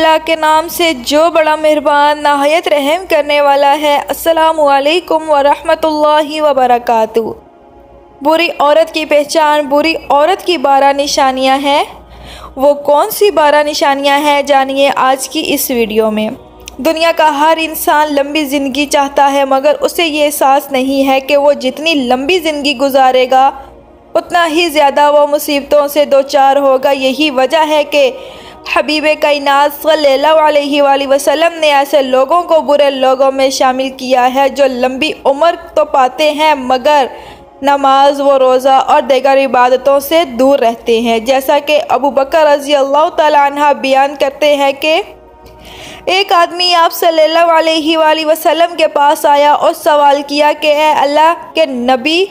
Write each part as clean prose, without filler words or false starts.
اللہ کے نام سے جو بڑا مہربان نہایت رحم کرنے والا ہے۔ السلام علیکم ورحمۃ اللہ وبرکاتہ۔ بری عورت کی پہچان، بری عورت کی 12 نشانیاں ہیں۔ وہ کون سی 12 نشانیاں ہیں، جانیے آج کی اس ویڈیو میں۔ دنیا کا ہر انسان لمبی زندگی چاہتا ہے، مگر اسے یہ احساس نہیں ہے کہ وہ جتنی لمبی زندگی گزارے گا اتنا ہی زیادہ وہ مصیبتوں سے دوچار ہوگا۔ یہی وجہ ہے کہ حبیب کائنات صلی اللہ علیہ وآلہ وسلم نے ایسے لوگوں کو برے لوگوں میں شامل کیا ہے جو لمبی عمر تو پاتے ہیں مگر نماز و روزہ اور دیگر عبادتوں سے دور رہتے ہیں۔ جیسا کہ ابو بکر رضی اللہ تعالیٰ عنہ بیان کرتے ہیں کہ ایک آدمی آپ صلی اللہ علیہ وآلہ وسلم کے پاس آیا اور سوال کیا کہ اے اللہ کے نبی،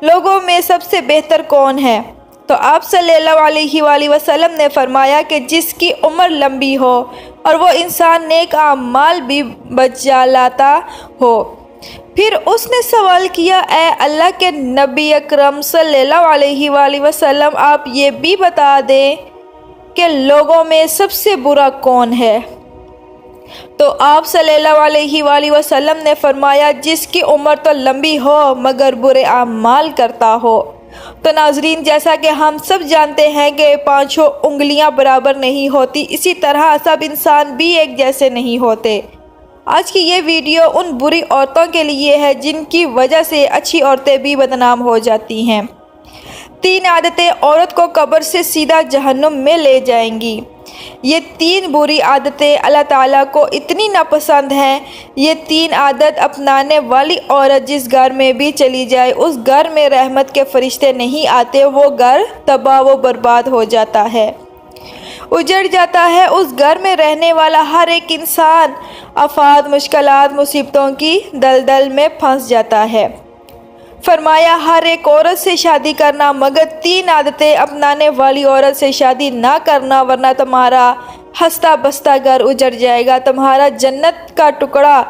لوگوں میں سب سے بہتر کون ہے؟ تو آپ صلی اللہ علیہ وآلہ وسلم نے فرمایا کہ جس کی عمر لمبی ہو اور وہ انسان نیک اعمال بھی بجالاتا ہو۔ پھر اس نے سوال کیا اے اللہ کے نبی اکرم صلی اللہ علیہ وآلہ وسلم، آپ یہ بھی بتا دیں کہ لوگوں میں سب سے برا کون ہے؟ تو آپ صلی اللہ علیہ وآلہ وسلم نے فرمایا جس کی عمر تو لمبی ہو مگر برے اعمال کرتا ہو۔ تو ناظرین، جیسا کہ ہم سب جانتے ہیں کہ 5 انگلیاں برابر نہیں ہوتی، اسی طرح سب انسان بھی ایک جیسے نہیں ہوتے۔ آج کی یہ ویڈیو ان بری عورتوں کے لیے ہے جن کی وجہ سے اچھی عورتیں بھی بدنام ہو جاتی ہیں۔ 3 عادتیں عورت کو قبر سے سیدھا جہنم میں لے جائیں گی۔ یہ 3 بری عادتیں اللہ تعالیٰ کو اتنی ناپسند ہیں۔ یہ 3 عادت اپنانے والی عورت جس گھر میں بھی چلی جائے اس گھر میں رحمت کے فرشتے نہیں آتے، وہ گھر تباہ و برباد ہو جاتا ہے، اجڑ جاتا ہے۔ اس گھر میں رہنے والا ہر ایک انسان آفات، مشکلات، مصیبتوں کی دلدل میں پھنس جاتا ہے۔ فرمایا ہر ایک عورت سے شادی کرنا مگر 3 عادتیں اپنانے والی عورت سے شادی نہ کرنا، ورنہ تمہارا ہنستا بستا گھر اجڑ جائے گا، تمہارا جنت کا ٹکڑا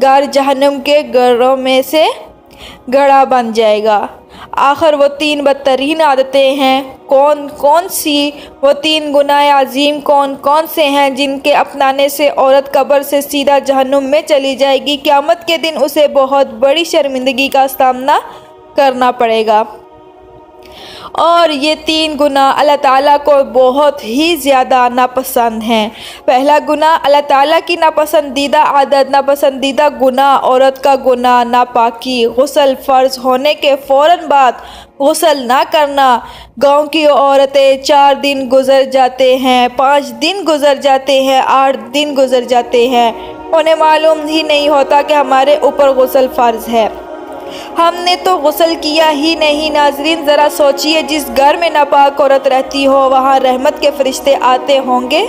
گھر جہنم کے گڑھوں میں سے گڑھا بن جائے گا۔ آخر وہ 3 بدترین عادتیں ہیں کون کون سی؟ وہ 3 گناہ عظیم کون کون سے ہیں جن کے اپنانے سے عورت قبر سے سیدھا جہنم میں چلی جائے گی؟ قیامت کے دن اسے بہت بڑی شرمندگی کا سامنا کرنا پڑے گا۔ اور یہ 3 گناہ اللہ تعالیٰ کو بہت ہی زیادہ ناپسند ہیں۔ پہلا گناہ، اللہ تعالیٰ کی ناپسندیدہ عادت، ناپسندیدہ گناہ، عورت کا گناہ ناپاکی، غسل فرض ہونے کے فوراً بعد غسل نہ کرنا۔ گاؤں کی عورتیں 4 دن گزر جاتے ہیں، 5 دن گزر جاتے ہیں، 8 دن گزر جاتے ہیں، انہیں معلوم ہی نہیں ہوتا کہ ہمارے اوپر غسل فرض ہے، ہم نے تو غسل کیا ہی نہیں۔ ناظرین، ذرا سوچئے جس گھر میں ناپاک عورت رہتی ہو وہاں رحمت کے فرشتے آتے ہوں گے،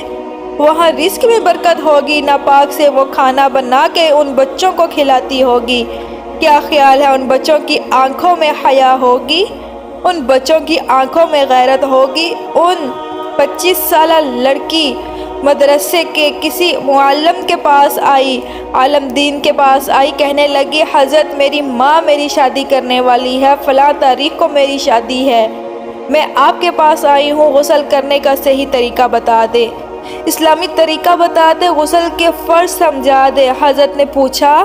وہاں رزق میں برکت ہوگی، ناپاک سے وہ کھانا بنا کے ان بچوں کو کھلاتی ہوگی۔ کیا خیال ہے ان بچوں کی آنکھوں میں حیا ہوگی، ان بچوں کی آنکھوں میں غیرت ہوگی؟ ان 25 سالہ لڑکی مدرسے کے کسی معلم کے پاس آئی، عالم دین کے پاس آئی، کہنے لگی حضرت میری ماں میری شادی کرنے والی ہے، فلاں تاریخ کو میری شادی ہے، میں آپ کے پاس آئی ہوں، غسل کرنے کا صحیح طریقہ بتا دے، اسلامی طریقہ بتا دے، غسل کے فرض سمجھا دے۔ حضرت نے پوچھا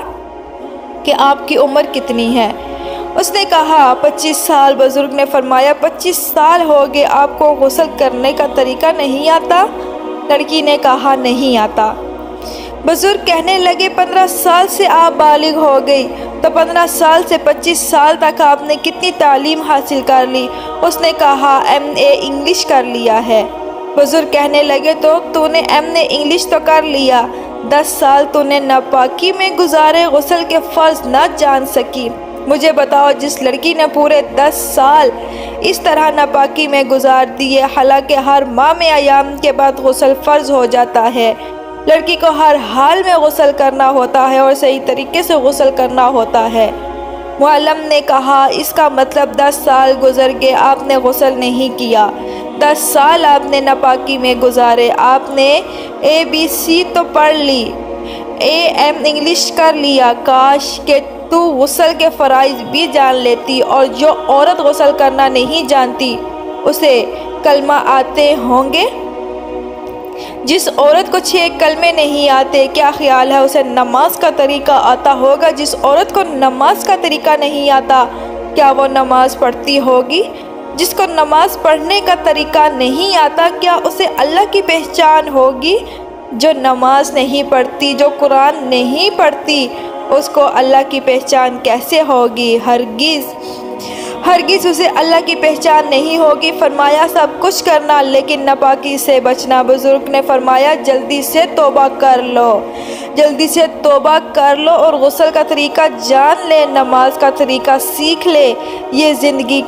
کہ آپ کی عمر کتنی ہے؟ اس نے کہا 25 سال۔ بزرگ نے فرمایا 25 سال ہو گئے آپ کو غسل کرنے کا طریقہ نہیں آتا؟ لڑکی نے کہا نہیں آتا۔ بزرگ کہنے لگے 15 سال سے آپ بالغ ہو گئی، تو 15 سال سے 25 سال تک آپ نے کتنی تعلیم حاصل کر لی؟ اس نے کہا MA انگلش کر لیا ہے۔ بزرگ کہنے لگے تو نے MA انگلش تو کر لیا، 10 سال تو نے ناپاکی میں گزارے، غسل کے فرض نہ جان سکی۔ مجھے بتاؤ جس لڑکی نے پورے 10 سال اس طرح ناپاکی میں گزار دیے، حالانکہ ہر ماہ میں ایام کے بعد غسل فرض ہو جاتا ہے، لڑکی کو ہر حال میں غسل کرنا ہوتا ہے اور صحیح طریقے سے غسل کرنا ہوتا ہے۔ معلم نے کہا اس کا مطلب 10 سال گزر گئے آپ نے غسل نہیں کیا، 10 سال آپ نے ناپاکی میں گزارے، آپ نے ABC تو پڑھ لی، AM انگلش کر لیا، کاش کہ تو غسل کے فرائض بھی جان لیتی، اور جو عورت غسل کرنا نہیں جانتی اسے کلمہ آتے ہوں گے؟ جس عورت کو 6 کلمے نہیں آتے، کیا خیال ہے اسے نماز کا طریقہ آتا ہوگا؟ جس عورت کو نماز کا طریقہ نہیں آتا، کیا وہ نماز پڑھتی ہوگی؟ جس کو نماز پڑھنے کا طریقہ نہیں آتا، کیا اسے اللہ کی پہچان ہوگی؟ جو نماز نہیں پڑھتی، جو قرآن نہیں پڑھتی، اس کو اللہ کی پہچان کیسے ہوگی؟ ہرگز اسے اللہ کی پہچان نہیں ہوگی۔ فرمایا سب کچھ کرنا لیکن ناپاکی سے بچنا۔ بزرگ نے فرمایا جلدی سے توبہ کر لو اور غسل کا طریقہ جان لے، نماز کا طریقہ سیکھ لے۔ یہ زندگی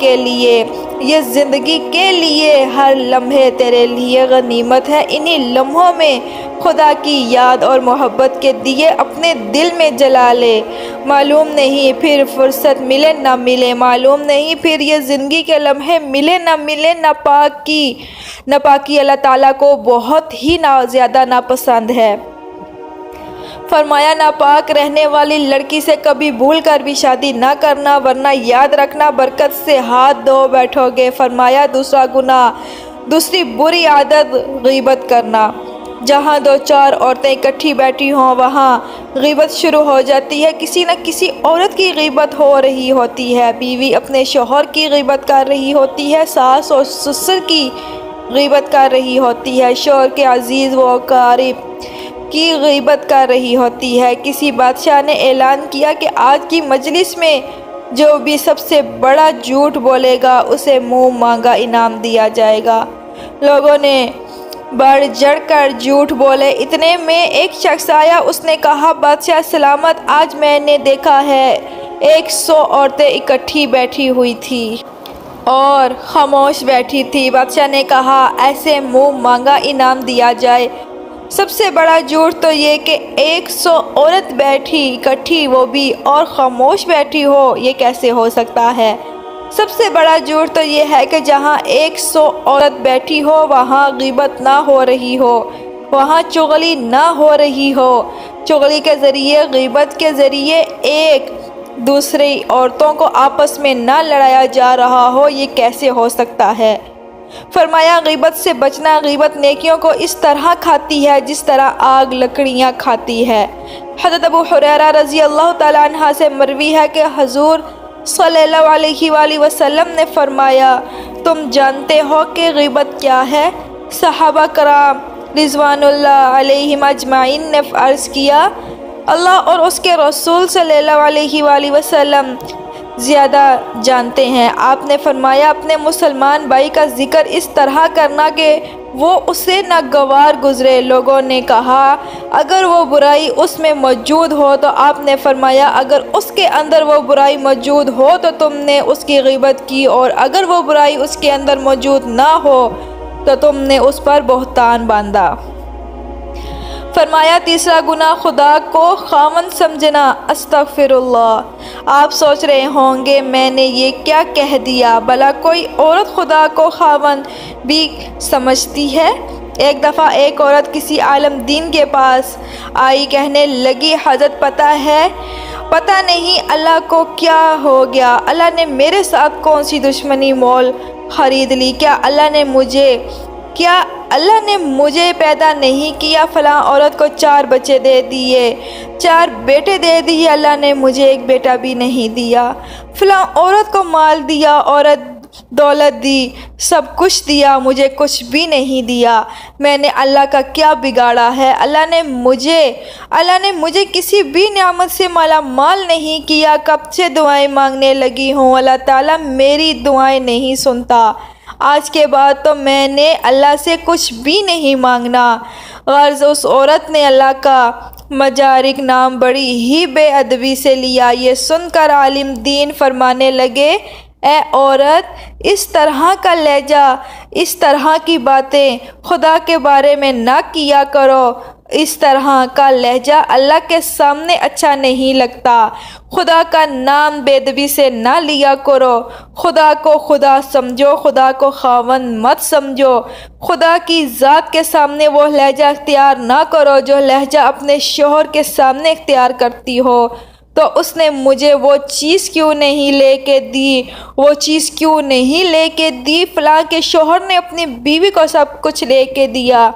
کے لیے ہر لمحے تیرے لیے غنیمت ہے۔ انہی لمحوں میں خدا کی یاد اور محبت کے دیے اپنے دل میں جلا لے۔ معلوم نہیں پھر فرصت ملے نہ ملے، معلوم نہیں پھر یہ زندگی کے لمحے ملے نہ ملے۔ ناپاکی اللہ تعالیٰ کو بہت ہی زیادہ ناپسند ہے۔ فرمایا ناپاک رہنے والی لڑکی سے کبھی بھول کر بھی شادی نہ کرنا، ورنہ یاد رکھنا برکت سے ہاتھ دھو بیٹھو گے۔ فرمایا دوسری بری عادت غیبت کرنا۔ جہاں 2-4 عورتیں اکٹھی بیٹھی ہوں وہاں غیبت شروع ہو جاتی ہے۔ کسی نہ کسی عورت کی غیبت ہو رہی ہوتی ہے۔ بیوی اپنے شوہر کی غیبت کر رہی ہوتی ہے، ساس اور سسر کی غیبت کر رہی ہوتی ہے، شوہر کے عزیز و اقارب کی غیبت کر رہی ہوتی ہے۔ کسی بادشاہ نے اعلان کیا کہ آج کی مجلس میں جو بھی سب سے بڑا جھوٹ بولے گا اسے منہ مانگا انعام دیا جائے گا۔ لوگوں نے بڑھ چڑھ کر جھوٹ بولے۔ اتنے میں ایک شخص آیا، اس نے کہا بادشاہ سلامت، آج میں نے دیکھا ہے 100 عورتیں اکٹھی بیٹھی ہوئی تھی اور خاموش بیٹھی تھی۔ بادشاہ نے کہا ایسے منہ مانگا انعام دیا جائے۔ سب سے بڑا جھوٹ تو یہ کہ 100 عورت بیٹھی اکٹھی، وہ بھی اور خاموش بیٹھی ہو، یہ کیسے ہو سکتا ہے؟ سب سے بڑا جھوٹ تو یہ ہے کہ جہاں 100 عورت بیٹھی ہو وہاں غیبت نہ ہو رہی ہو، وہاں چغلی نہ ہو رہی ہو، چغلی کے ذریعے، غیبت کے ذریعے ایک دوسری عورتوں کو آپس میں نہ لڑایا جا رہا ہو، یہ کیسے ہو سکتا ہے؟ فرمایا غیبت سے بچنا۔ غیبت نیکیوں کو اس طرح کھاتی ہے جس طرح آگ لکڑیاں کھاتی ہے۔ حضرت ابو ہریرہ رضی اللہ تعالیٰ عنہ سے مروی ہے کہ حضور صلی اللہ علیہ وآلہ وسلم نے فرمایا تم جانتے ہو کہ غیبت کیا ہے؟ صحابہ کرام رضوان اللہ علیہم اجمعین نے عرض کیا اللہ اور اس کے رسول صلی اللہ علیہ وآلہ وسلم زیادہ جانتے ہیں۔ آپ نے فرمایا اپنے مسلمان بھائی کا ذکر اس طرح کرنا کہ وہ اسے ناگوار گزرے۔ لوگوں نے کہا اگر وہ برائی اس میں موجود ہو تو آپ نے فرمایا اگر اس کے اندر وہ برائی موجود ہو تو تم نے اس کی غیبت کی، اور اگر وہ برائی اس کے اندر موجود نہ ہو تو تم نے اس پر بہتان باندھا۔ فرمایا تیسرا گناہ خدا کو خاوند سمجھنا۔ استغفر اللہ۔ آپ سوچ رہے ہوں گے میں نے یہ کیا کہہ دیا، بھلا کوئی عورت خدا کو خاوند بھی سمجھتی ہے؟ ایک دفعہ ایک عورت کسی عالم دین کے پاس آئی، کہنے لگی حضرت پتہ نہیں اللہ کو کیا ہو گیا، اللہ نے میرے ساتھ کون سی دشمنی مول خرید لی، کیا اللہ نے مجھے پیدا نہیں کیا؟ فلاں عورت کو 4 بچے دے دیے، 4 بیٹے دے دیے، اللہ نے مجھے ایک بیٹا بھی نہیں دیا۔ فلاں عورت کو مال دیا، عورت دولت دی، سب کچھ دیا، مجھے کچھ بھی نہیں دیا۔ میں نے اللہ کا کیا بگاڑا ہے؟ اللہ نے مجھے کسی بھی نعمت سے مالا مال نہیں کیا، کب سے دعائیں مانگنے لگی ہوں، اللہ تعالیٰ میری دعائیں نہیں سنتا، آج کے بعد تو میں نے اللہ سے کچھ بھی نہیں مانگنا۔ غرض اس عورت نے اللہ کا مجارک نام بڑی ہی بے ادبی سے لیا۔ یہ سن کر عالم دین فرمانے لگے اے عورت، اس طرح کا لہجہ، اس طرح کی باتیں خدا کے بارے میں نہ کیا کرو، اس طرح کا لہجہ اللہ کے سامنے اچھا نہیں لگتا، خدا کا نام بے ادبی سے نہ لیا کرو، خدا کو خدا سمجھو، خدا کو خاوند مت سمجھو، خدا کی ذات کے سامنے وہ لہجہ اختیار نہ کرو جو لہجہ اپنے شوہر کے سامنے اختیار کرتی ہو۔ تو اس نے مجھے وہ چیز کیوں نہیں لے کے دی، فلاں کے شوہر نے اپنی بیوی کو سب کچھ لے کے دیا،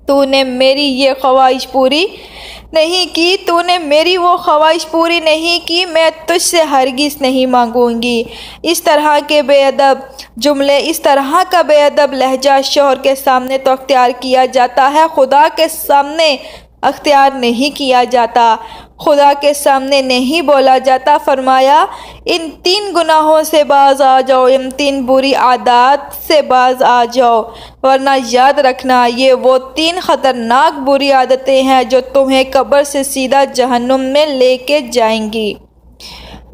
تو نے میری یہ خواہش پوری نہیں کی، تو نے میری وہ خواہش پوری نہیں کی، میں تجھ سے ہرگز نہیں مانگوں گی۔ اس طرح کے بے ادب جملے، اس طرح کا بے ادب لہجہ شوہر کے سامنے تو اختیار کیا جاتا ہے، خدا کے سامنے اختیار نہیں کیا جاتا، خدا کے سامنے نہیں بولا جاتا۔ فرمایا ان 3 گناہوں سے باز آ جاؤ، ان 3 بری عادات سے باز آ جاؤ، ورنہ یاد رکھنا یہ وہ 3 خطرناک بری عادتیں ہیں جو تمہیں قبر سے سیدھا جہنم میں لے کے جائیں گی۔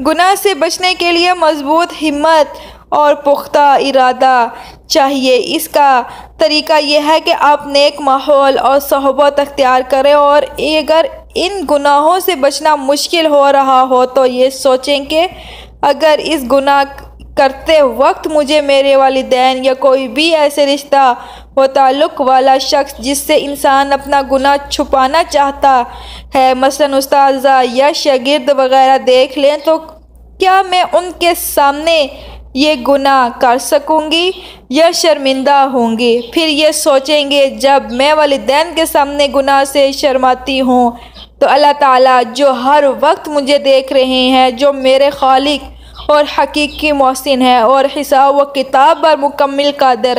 گناہ سے بچنے کے لیے مضبوط ہمت اور پختہ ارادہ چاہیے۔ اس کا طریقہ یہ ہے کہ آپ نیک ماحول اور صحبت اختیار کریں، اور اگر ان گناہوں سے بچنا مشکل ہو رہا ہو تو یہ سوچیں کہ اگر اس گناہ کرتے وقت مجھے میرے والدین یا کوئی بھی ایسے رشتہ و تعلق والا شخص جس سے انسان اپنا گناہ چھپانا چاہتا ہے، مثلاً استاذہ یا شاگرد وغیرہ دیکھ لیں تو کیا میں ان کے سامنے یہ گناہ کر سکوں گی یا شرمندہ ہوں گی؟ پھر یہ سوچیں گے جب میں والدین کے سامنے گناہ سے شرماتی ہوں تو اللہ تعالیٰ جو ہر وقت مجھے دیکھ رہے ہیں، جو میرے خالق اور حقیقی محسن ہے اور حساب و کتاب پر مکمل قادر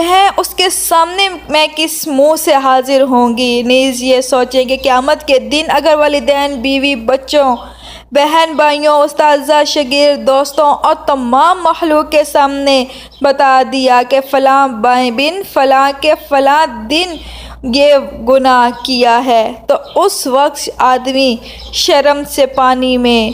ہے، اس کے سامنے میں کس منہ سے حاضر ہوں گی؟ نیز یہ سوچیں کہ قیامت کے دن اگر والدین، بیوی، بچوں، بہن بھائیوں، اساتذہ، شاگرد، دوستوں اور تمام مخلوق کے سامنے بتا دیا کہ فلاں بن فلاں کے فلاں دن یہ گناہ کیا ہے، تو اس وقت آدمی شرم سے پانی میں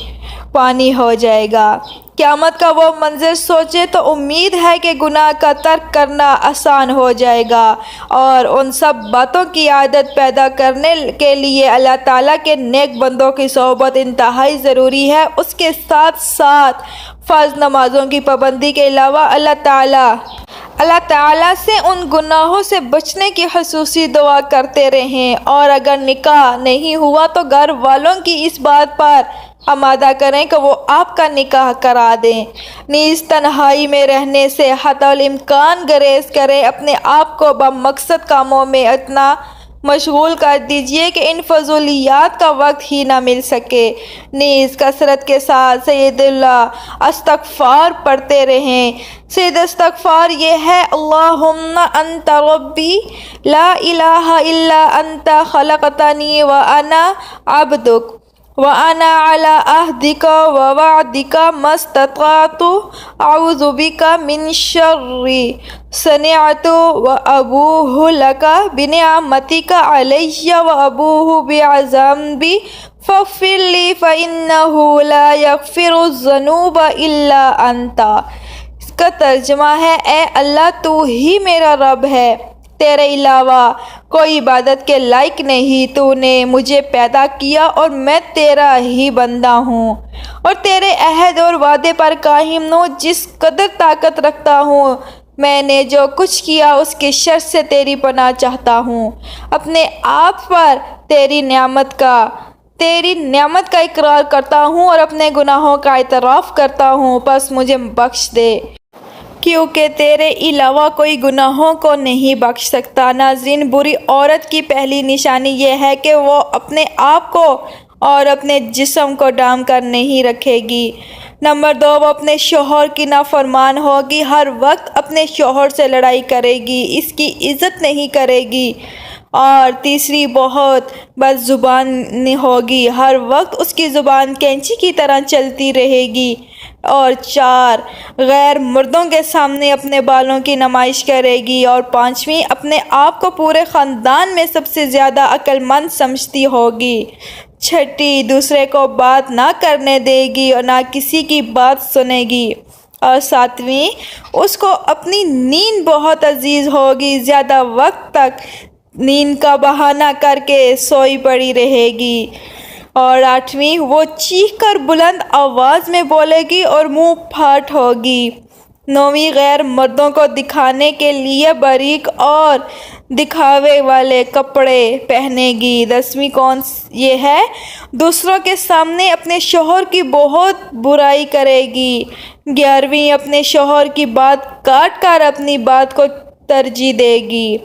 پانی ہو جائے گا۔ قیامت کا وہ منظر سوچے تو امید ہے کہ گناہ کا ترک کرنا آسان ہو جائے گا، اور ان سب باتوں کی عادت پیدا کرنے کے لیے اللہ تعالیٰ کے نیک بندوں کی صحبت انتہائی ضروری ہے۔ اس کے ساتھ ساتھ فرض نمازوں کی پابندی کے علاوہ اللہ تعالیٰ سے ان گناہوں سے بچنے کی خصوصی دعا کرتے رہیں، اور اگر نکاح نہیں ہوا تو گھر والوں کی اس بات پر آمادہ کریں کہ وہ آپ کا نکاح کرا دیں۔ نیز تنہائی میں رہنے سے حتی الامکان گریز کریں، اپنے آپ کو بمقصد کاموں میں اتنا مشغول کر دیجئے کہ ان فضولیات کا وقت ہی نہ مل سکے۔ نیز کثرت کے ساتھ سید اللہ استغفار پڑھتے رہیں۔ سید استغفار یہ ہے: اللہم انت ربی لا الہ الا انت خلقتنی وانا عبدک وَأَنَا عَلَىٰ عَهْدِكَ وَوَعْدِكَ مَا اسْتَطَعْتُ أَعُوذُ بِكَ مِنْ شَرِّ صَنِعْتُ وَأَبُوءُ لَكَ بِنِعْمَتِكَ عَلَيَّ وَأَبُوءُ بِذَنبِي فَاغْفِرْ لِي فَإِنَّهُ لَا يَغْفِرُ الذُّنُوبَ إِلَّا أَنْتَ۔ اس کا ترجمہ ہے: اے اللہ، تو ہی میرا رب ہے، تیرے علاوہ کوئی عبادت کے لائق نہیں۔ تو نے مجھے پیدا کیا اور میں تیرا ہی بندہ ہوں، اور تیرے عہد اور وعدے پر قائم ہوں۔ جس قدر طاقت رکھتا ہوں، میں نے جو کچھ کیا اس کے شر سے تیری پناہ چاہتا ہوں۔ اپنے آپ پر تیری نعمت کا اقرار کرتا ہوں اور اپنے گناہوں کا اعتراف کرتا ہوں، پس مجھے بخش دے، کیونکہ تیرے علاوہ کوئی گناہوں کو نہیں بخش سکتا۔ ناظرین، بری عورت کی پہلی نشانی یہ ہے کہ وہ اپنے آپ کو اور اپنے جسم کو ڈھانپ کر نہیں رکھے گی۔ نمبر 2، وہ اپنے شوہر کی نافرمان ہوگی، ہر وقت اپنے شوہر سے لڑائی کرے گی، اس کی عزت نہیں کرے گی۔ اور تیسری، بہت بد زبان ہوگی، ہر وقت اس کی زبان کینچی کی طرح چلتی رہے گی۔ اور 4، غیر مردوں کے سامنے اپنے بالوں کی نمائش کرے گی۔ اور 5ویں، اپنے آپ کو پورے خاندان میں سب سے زیادہ عقل مند سمجھتی ہوگی۔ 6، دوسرے کو بات نہ کرنے دے گی اور نہ کسی کی بات سنے گی۔ اور 7ویں، اس کو اپنی نیند بہت عزیز ہوگی، زیادہ وقت تک نیند کا بہانہ کر کے سوئی پڑی رہے گی۔ اور 8ویں، وہ چیخ کر بلند آواز میں بولے گی اور منہ پھاٹ ہوگی۔ 9ویں، غیر مردوں کو دکھانے کے لیے باریک اور دکھاوے والے کپڑے پہنے گی۔ 10ویں یہ ہے: دوسروں کے سامنے اپنے شوہر کی بہت برائی کرے گی۔ 11ویں، اپنے شوہر کی بات کاٹ کر اپنی بات کو ترجیح دے گی۔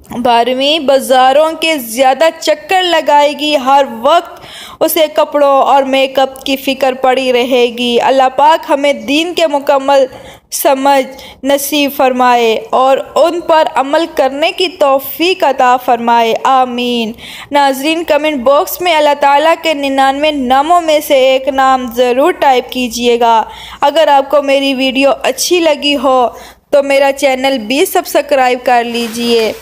12ویں، بازاروں کے زیادہ چکر لگائے گی، ہر وقت اسے کپڑوں اور میک اپ کی فکر پڑی رہے گی۔ اللہ پاک ہمیں دین کے مکمل سمجھ نصیب فرمائے اور ان پر عمل کرنے کی توفیق عطا فرمائے، آمین۔ ناظرین، کمنٹ باکس میں اللہ تعالیٰ کے 99 ناموں میں سے ایک نام ضرور ٹائپ کیجئے گا۔ اگر آپ کو میری ویڈیو اچھی لگی ہو تو میرا چینل بھی سبسکرائب کر لیجئے۔